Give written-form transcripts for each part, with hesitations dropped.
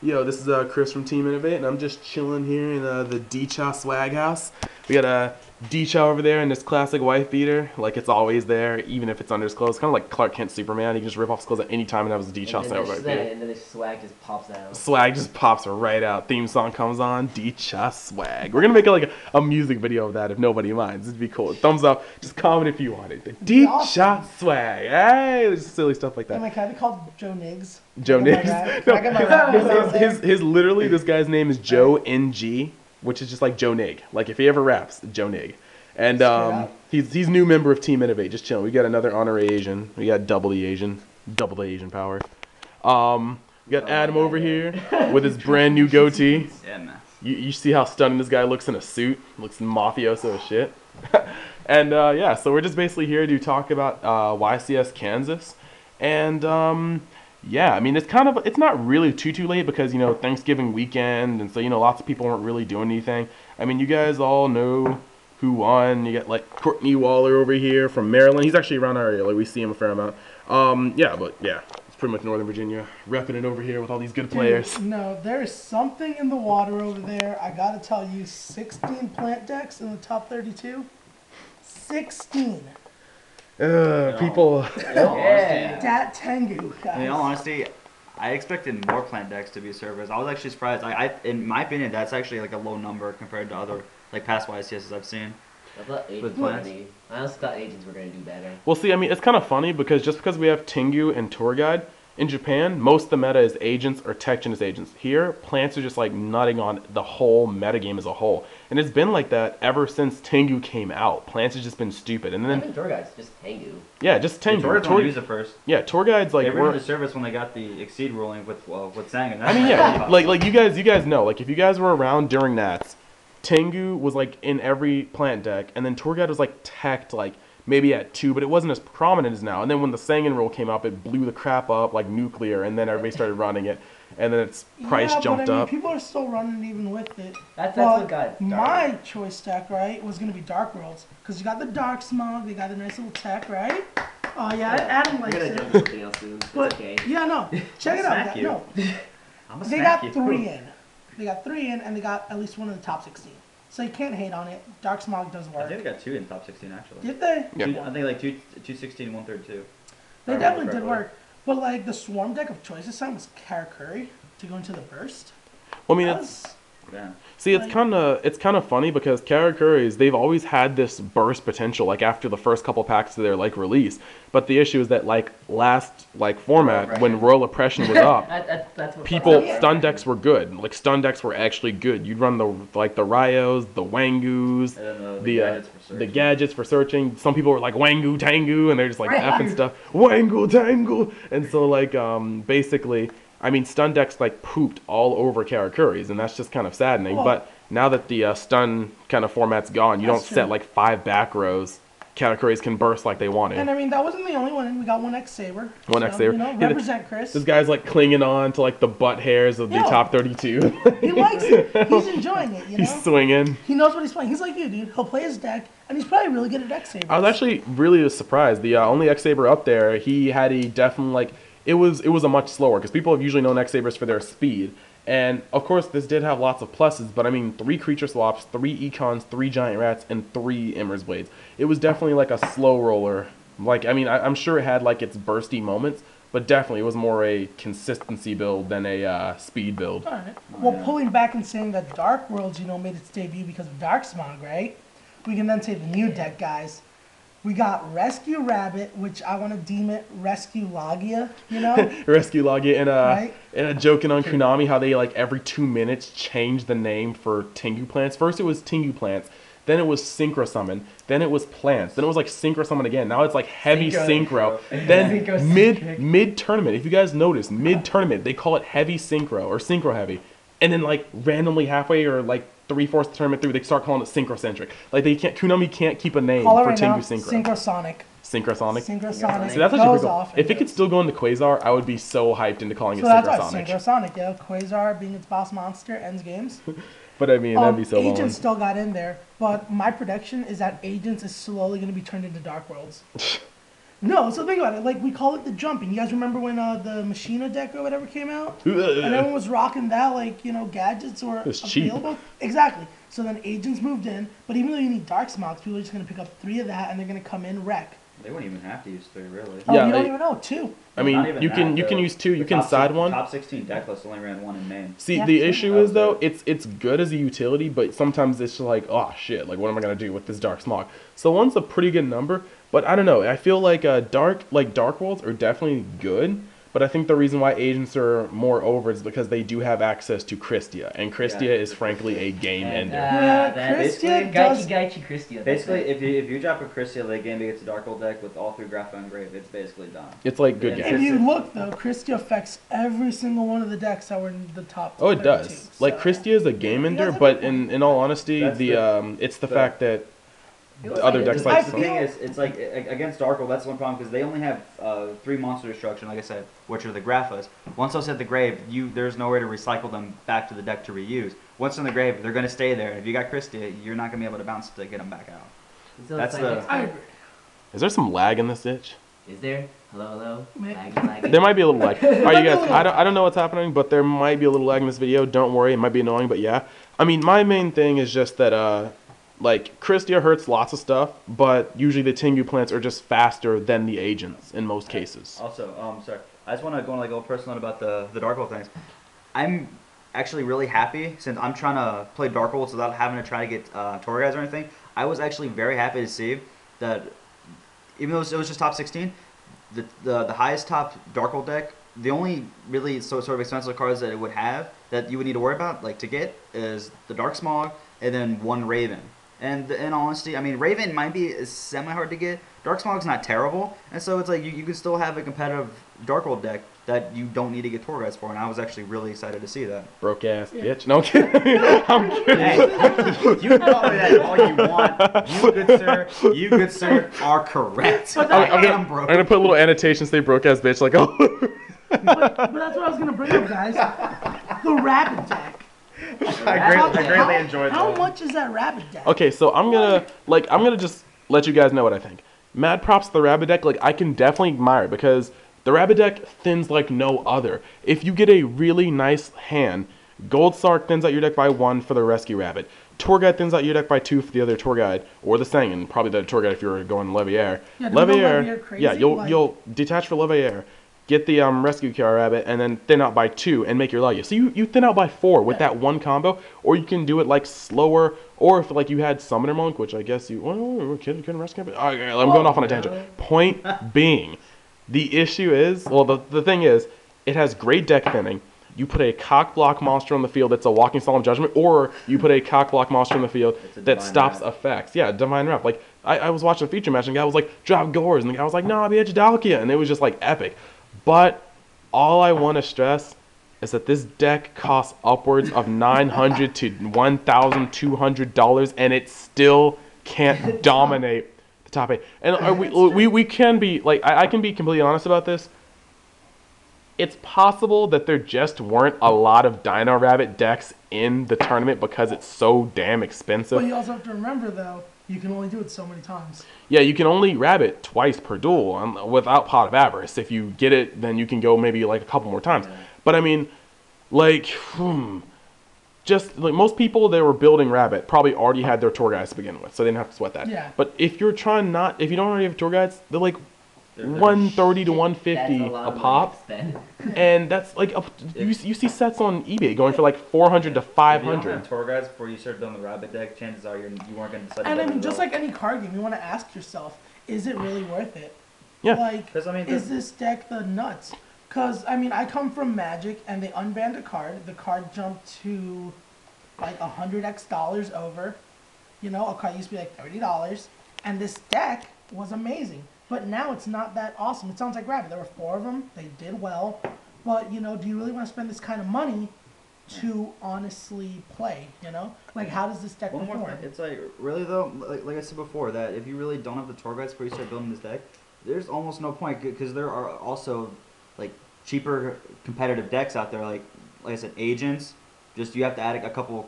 Yo, this is Chris from Team Innovate, and I'm just chilling here in the D-Chow swag house. We got a D-Chow over there in this classic wife beater, like it's always there, even if it's under his clothes. Kind of like Clark Kent Superman. He can just rip off his clothes at any time and have his D-Chow And right then, there. and then the swag just pops out. Swag just pops right out. Theme song comes on. D-Chow swag. We're gonna make like a music video of that if nobody minds. It'd be cool. Thumbs up. Just comment if you want it. The D-Chow swag. Hey, there's silly stuff like that. Am I kind of called Joe Niggs? Joe Niggs. Can I get my rap name out there? His literally this guy's name is Joe NG, which is just like Joe Nig. Like if he ever raps, Joe Nig. And he's new member of Team Innovate. Just chilling. We got another honorary Asian. We got double the Asian power. We got Adam over here with his brand new goatee. Yeah, man. You see how stunning this guy looks in a suit? Looks mafioso as shit. And yeah, so we're just basically here to talk about YCS Kansas. And yeah, I mean it's not really too late because you know Thanksgiving weekend, and so you know lots of people weren't really doing anything. I mean you guys all know who won. You got like Courtney Waller over here from Maryland. He's actually around our area, like we see him a fair amount. Yeah, but yeah, it's pretty much Northern Virginia, repping it over here with all these good players. No, there is something in the water over there. I gotta tell you, 16 plant decks in the top 32. 16. People. Dat Tengu, guys. In all honesty, I expected more plant decks to be servers. I was actually surprised. In my opinion, that's actually like a low number compared to other like past YCSs I've seen. I thought agents were gonna be. I honestly thought agents were gonna do better. Well, see, I mean, it's kind of funny because just because we have Tengu and Tour Guide, in Japan, most of the meta is agents or tech genus agents. Here, plants are just like nutting on the whole metagame as a whole. And it's been like that ever since Tengu came out. Plants have just been stupid. And I then, think tour guides just Tengu. yeah, just Tengu. Tour guides use it first. Yeah, Tour Guide's like... They were the service when they got the Exceed ruling with Sang. I mean, yeah, like you guys know, like if you guys were around during Nats, Tengu was like in every plant deck, and then Tour Guide was like teched like maybe at 2, but it wasn't as prominent as now. And then when the Sangan rule came up, it blew the crap up like nuclear, and then everybody started running it, and then its price jumped but, I mean, up. People are still running even with it. That's But what got my choice deck, right, was going to be Dark Worlds. Because you got the Dark Smog, they got a nice little tech, right? Oh, yeah, Adam likes We're gonna it. jump to something else soon. It's But, okay. yeah, no, check it out. smack you. No, I'm they got 3 in. They got 3 in, and they got at least one in the top 16. So you can't hate on it. Dark Smog does I work. think they got 2 in top 16 actually. Did they? Yeah. I think like 216 and 132. They definitely did work. But like the Swarm deck of choice this time was Kara Curry to go into the burst. Well, I mean, That it's... was- Yeah. See, it's kind of funny because Karakuris, they've always had this burst potential, like after the first couple packs of their like release. But the issue is that like last like format when Royal Oppression was up, That's what people stun decks were good. Like stun decks were actually good. You'd run the Ryos, the Wangus, And then the gadgets for searching. Some people were like Wangu Tangu, and they're just like effing stuff. Wangu Tangu, and so like basically. I mean, stun decks like pooped all over Karakuris, and that's just kind of saddening. Well, but now that the stun kind of format's gone, you don't set like 5 back rows. Karakuris can burst like they want And to. I mean, that wasn't the only one. We got one X Saber. One X Saber. You know, Yeah, represent Chris. This guy's like clinging on to like the butt hairs of the Yo. top 32. He likes it. He's enjoying it, you know? He's swinging. He knows what he's playing. He's like you, dude. He'll play his deck, and he's probably really good at X Saber. I was actually really surprised. The only X Saber up there, he had a definitely like it was a much slower because people have usually known X Sabers for their speed. And of course, this did have lots of pluses, but I mean, 3 creature swaps, 3 econs, 3 giant rats, and 3 Emmer's blades. It was definitely like a slow roller. Like, I mean, I'm sure it had like its bursty moments, but definitely it was more a consistency build than a speed build. All right. Well, pulling back and saying that Dark Worlds, you know, made its debut because of Dark Smog, right? We can then say the new deck, guys. We got Rescue Rabbit, which I want to deem it Rescue Logia, you know? Rescue Logia Right. and a joking on Konami how they like every 2 minutes change the name for Tengu plants. First it was Tengu plants, then it was Synchro Summon, then it was plants, then it was like Synchro Summon again. Now it's like heavy synchro. Then mid tournament, if you guys notice, mid tournament they call it heavy synchro or synchro heavy, and then like randomly halfway or like 3/4 tournament through they start calling it synchrocentric. Like they can't Konami can't keep a name Call it for right Tengu now, Synchro. Synchrosonic. Synchrosonic. Synchrosonic. See, that's actually goes pretty cool. off. If it could still go into Quasar, I would be so hyped into calling So it that's why Synchrosonic. Synchrosonic, yeah. Quasar being its boss monster ends games. But I mean, that'd be so Agents long. still got in there, but my prediction is that Agents is slowly going to be turned into Dark Worlds. No, so think about it. Like, we call it the jumping. You guys remember when the Machina deck or whatever came out? And everyone was rocking that, like, gadgets were was cheap. available. Exactly. So then agents moved in. But even though you need dark smogs, people are just going to pick up 3 of that and they're going to come in wreck. They wouldn't even have to use 3, really. Oh, Yeah, you don't like- even know. 2. I mean, Not even you that, can though. use 2. You The can top side six- one. Top 16 deck list only ran 1 in main. See, Yeah, the sure. issue is though, it's good as a utility, but sometimes it's just like, oh shit, like what am I gonna do with this dark smog? So 1's a pretty good number, but I don't know. I feel like dark worlds are definitely good, but I think the reason why agents are more over is because they do have access to Christia, and Christia Yeah. is frankly a game ender. Yeah, That Christia basically does- Gaichi Christia. Basically, if you drop a Christia late game against a Dark World deck with all 3 Grapha engraved, it's basically done. It's like good Yeah. game. If you look, though, Christia affects every single one of the decks that were in the top Oh, it 32, does. Like so- Christia is a game Yeah, ender, that's a but good in all honesty, That's it's the the- fact that It was the other like- decks it like I The feel- thing is, it's like against Dark World, that's one problem because they only have 3 monster destruction, like I said, which are the Graphas. Once those hit the grave, there's nowhere to recycle them back to the deck to reuse. Once in the grave, they're going to stay there. If you got Christia, you're not going to be able to bounce to get them back out. So That's it's like, the- I agree. is there some lag in this itch? Is there? Hello? Man. Laggy. There might be a little lag. All right, you guys. little- I don't know what's happening, but there might be a little lag in this video. Don't worry, it might be annoying, but yeah. I mean, my main thing is just that like Christia hurts lots of stuff, but usually the Tengu plants are just faster than the agents in most cases. Also, sorry, I just want to go on like a little personal note about the Dark World things. I'm actually really happy since I'm trying to play Dark Worlds without having to try to get tour guides or anything. I was actually very happy to see that even though it was just top 16, the highest top Dark World deck, the only really sort of expensive cards that it would have that you would need to worry about, like to get, is the Dark Smog and then 1 Raven. And in all honesty, I mean, Raven might be semi-hard to get. Dark Smog's not terrible. And so it's like you can still have a competitive Dark World deck that you don't need to get tour guides for. And I was actually really excited to see that. Broke ass bitch. No, I'm kidding. I'm kidding. Hey, you can call me that all you want. You, good sir, are correct. But I that- am I'm broke. gonna put a little annotation say broke ass bitch, like oh. But that's what I was going to bring up, guys. The rabbit deck. I greatly enjoyed How that. much is that rabbit deck? Okay, so I'm gonna just let you guys know what I think. Mad props to the rabbit deck. Like I can definitely admire it because the rabbit deck thins like no other. If you get a really nice hand, Gold Sark thins out your deck by 1 for the rescue rabbit. Tour guide thins out your deck by 2 for the other tour guide, or the Sangan, probably the tour guide if you're going Leviair. Yeah, do we go Leviair crazy? yeah, Like- you'll detach for Leviair, get the rescue Kiara rabbit, and then thin out by 2 and make your Legia. So you thin out by 4 with that one combo, or you can do it like slower, or if like you had Summoner Monk, which I guess you can rescue rabbit. Okay, I'm going off on a tangent. Point being, the issue is, well, the thing is, it has great deck thinning. You put a cock block monster on the field that's a walking solemn judgment, or you put a cock block monster on the field a that divine stops wrath. effects. Yeah, divine wrath. Like I was watching a feature match and the guy was like, drop Gores, and the guy was like, nah, bitch, Dalkia, and it was just like epic. But all I want to stress is that this deck costs upwards of $900 to $1,200, and it still can't dominate the top 8. And we can be like, I can be completely honest about this. It's possible that there just weren't a lot of Dino Rabbit decks in the tournament because it's so damn expensive. But you also have to remember, though, you can only do it so many times. Yeah, you can only rabbit twice per duel without Pot of Avarice. If you get it, then you can go maybe like a couple more times. But I mean, like, just like most people that were building rabbit probably already had their tour guides to begin with, so they didn't have to sweat that. Yeah. But if you don't already have tour guides, they're like They're 130 to That's 150 lot a of money pop. to spend. And that's like you see sets on eBay going for like 400 to If you don't 500. have tour guides before you start building the rabbit deck, chances are you weren't going to decide. And I to mean, just build like any card game, you want to ask yourself, is it really worth it? Yeah. Like, 'Cause, I mean, is this deck the nuts? Because, I mean, I come from Magic, and they unbanned a card. The card jumped to, like, $100x over. You know, a card used to be, like, $30. And this deck was amazing. But now it's not that awesome. It sounds like Rabbit. There were 4 of them. They did well. But, you know, do you really want to spend this kind of money to honestly play, you know? Like, how does this deck One more perform? thing, it's like really though, like I said before, that if you really don't have the tour guides before you start building this deck, there's almost no point because there are also like cheaper competitive decks out there. Like I said, agents. Just you have to add a couple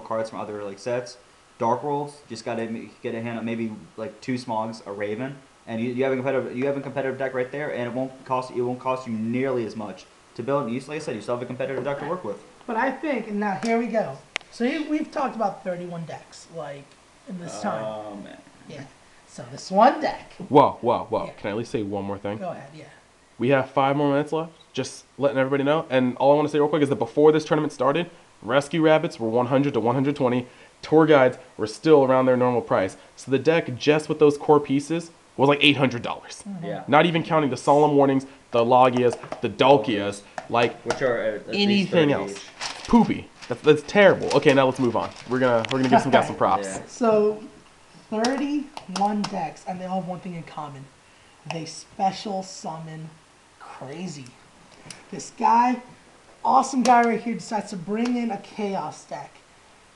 cards from other like sets. Dark Worlds, just gotta get a hand on maybe like 2 Smogs, a Raven, and you have a competitive deck right there, and it won't cost you nearly as much to build. Like I said, you still have a competitive deck to work with. But I think, and now here we go. So we've talked about 31 decks, like, in this time. Oh, man. Yeah. So this one deck. Whoa. Yeah. Can I at least say one more thing? Go ahead, yeah. We have 5 more minutes left. Just letting everybody know. And all I want to say real quick is that before this tournament started, rescue rabbits were 100 to 120. Tour guides were still around their normal price. So the deck, just with those core pieces, was like $800. Yeah. Not even counting the solemn warnings, the logias, the dalkias, like Which are at least anything 30 else. each. Poopy. That's terrible. Okay, now let's move on. We're gonna give some guys some props. Yeah. So 31 decks, and they all have one thing in common. They special summon crazy. This guy, awesome guy right here, decides to bring in a chaos deck.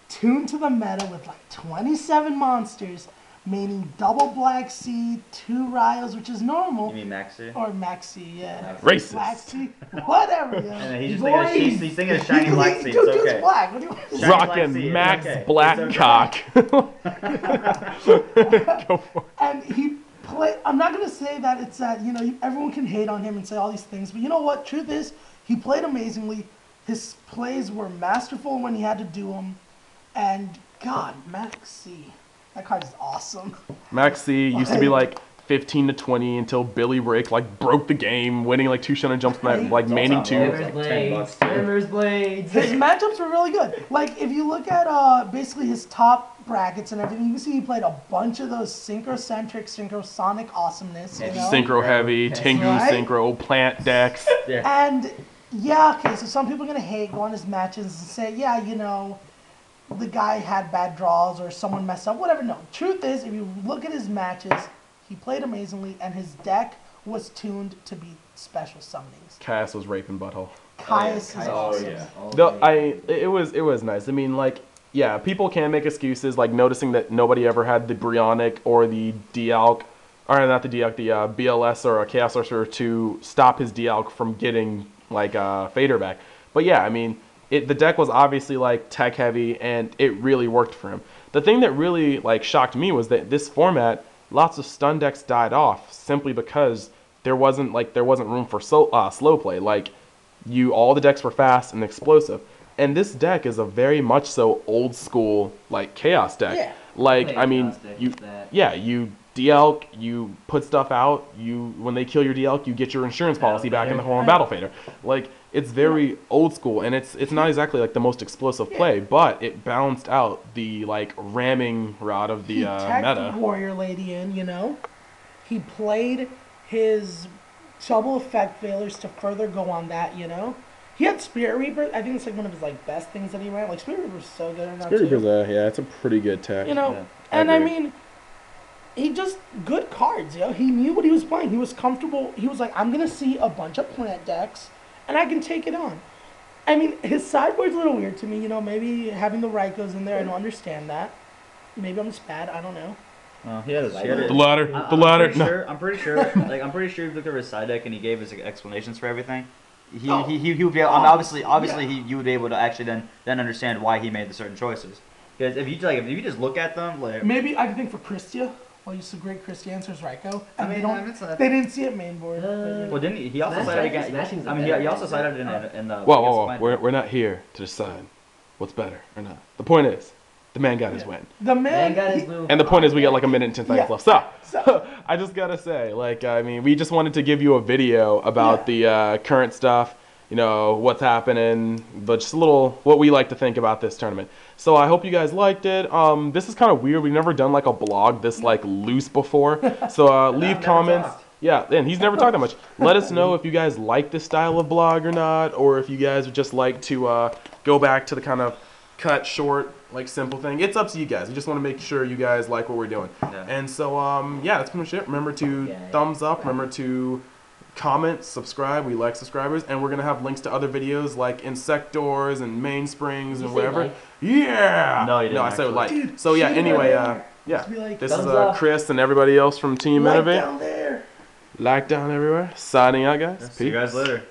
Tuned to the meta with like 27 monsters, meaning double Black Sea, 2 Rios, which is normal. You mean Maxi? Or Maxi, yeah. Racist. Black Sea, whatever, yo. And he's just Boy, thinking he's thinking of shiny black sea. Dude, It's dude's okay. black. What do you Shiny Black Rockin' Sea, it's Max okay. Blackcock. Go for it. And he play. I'm not gonna say that it's that everyone can hate on him and say all these things, but you know what? Truth is, he played amazingly. His plays were masterful when he had to do them, and God, Maxi, that card is awesome. Maxi used to be like 15 to 20 until Billy Rick like broke the game, winning like 2 Shonen jumps tonight, like maining 2. Hammer's Blades. Hammer's Blades. His matchups were really good. Like if you look at basically his top brackets and everything, you can see he played a bunch of those synchrocentric, synchrosonic awesomeness. You know? Synchro heavy, Tengu Right? synchro, plant decks. Yeah. And yeah, okay, so some people are gonna hate, go on his matches and say, yeah, the guy had bad draws or someone messed up, whatever. No, truth is, if you look at his matches, he played amazingly, and his deck was tuned to be special summonings. Cass was raping butthole. Caius is Oh, awesome. yeah. It was nice. I mean, like, yeah, people can make excuses, like noticing that nobody ever had the Brionic or the Dialk, or not the Dialk, the BLS or a Chaos Sorcerer to stop his Dialk from getting like Fader back. But yeah, I mean, the deck was obviously like tech heavy, and it really worked for him. The thing that really like shocked me was that this format, lots of stun decks died off simply because there wasn't room for slow play. Like all the decks were fast and explosive, and this deck is a very much so old school like chaos deck. Yeah. Like Play I mean, chaos deck you with that. you DLK, you put stuff out. When they kill your DLK, you get your insurance policy back in the form of Battle Fader. Like it's very old school, and it's not exactly like the most explosive play, but it balanced out the like ramming rod of the He teched meta. Warrior Lady in, He played his double effect failures to further go on that, He had Spirit Reaper. I think it's like one of his like best things that he ran. Like Spirit Reaper's so good right now Spirit too. Reaper's yeah, it's a pretty good tech. Yeah, And I I agree. mean, he just good cards, He knew what he was playing. He was comfortable. He was like, I'm gonna see a bunch of plant decks, and I can take it on. I mean, his sideboard's a little weird to me. Maybe having the Raikos in there, I don't understand that. Maybe I'm just bad. I don't know. He had The ladder. I'm pretty sure. Like I'm pretty sure he looked over his side deck and he gave his explanations for everything. He would be obviously you would be able to actually then understand why he made the certain choices. Because if you just look at them, like Maybe I can think for Christia. Well, used to great Christia answers Raiko. And it's they didn't see it main board. well, didn't he? He also Smash sided Strike- against. Smashing's I mean, better he also than sided that. in the. Whoa. We're not here to decide what's better or not. The point is, the man got his win. The Man man, got his he- move. And the point is, we got like a minute and 10 seconds Yeah. left. So, So- I just gotta say, like, I mean, we just wanted to give you a video about the current stuff, what's happening, but just a little what we like to think about this tournament. So I hope you guys liked it. This is kind of weird. We've never done like a blog this like loose before. So leave comments. talked. Yeah, and he's never talked that much. Let us know if you guys like this style of blog or not, or if you guys would just like to go back to the kind of cut, short, like simple thing. It's up to you guys. We just want to make sure you guys like what we're doing. Yeah. And so, that's pretty much it. Remember to thumbs up. Remember to comment, subscribe. We like subscribers, and we're gonna have links to other videos like Insectors and Mainsprings and say whatever. like? Yeah. No, you didn't I said actually. like. Dude, So yeah. shoot Anyway, it. yeah. Just be like, This is thumbs up. Chris and everybody else from Team like Innovate. down there. Like down everywhere. Signing out, guys. See you Peace. guys later.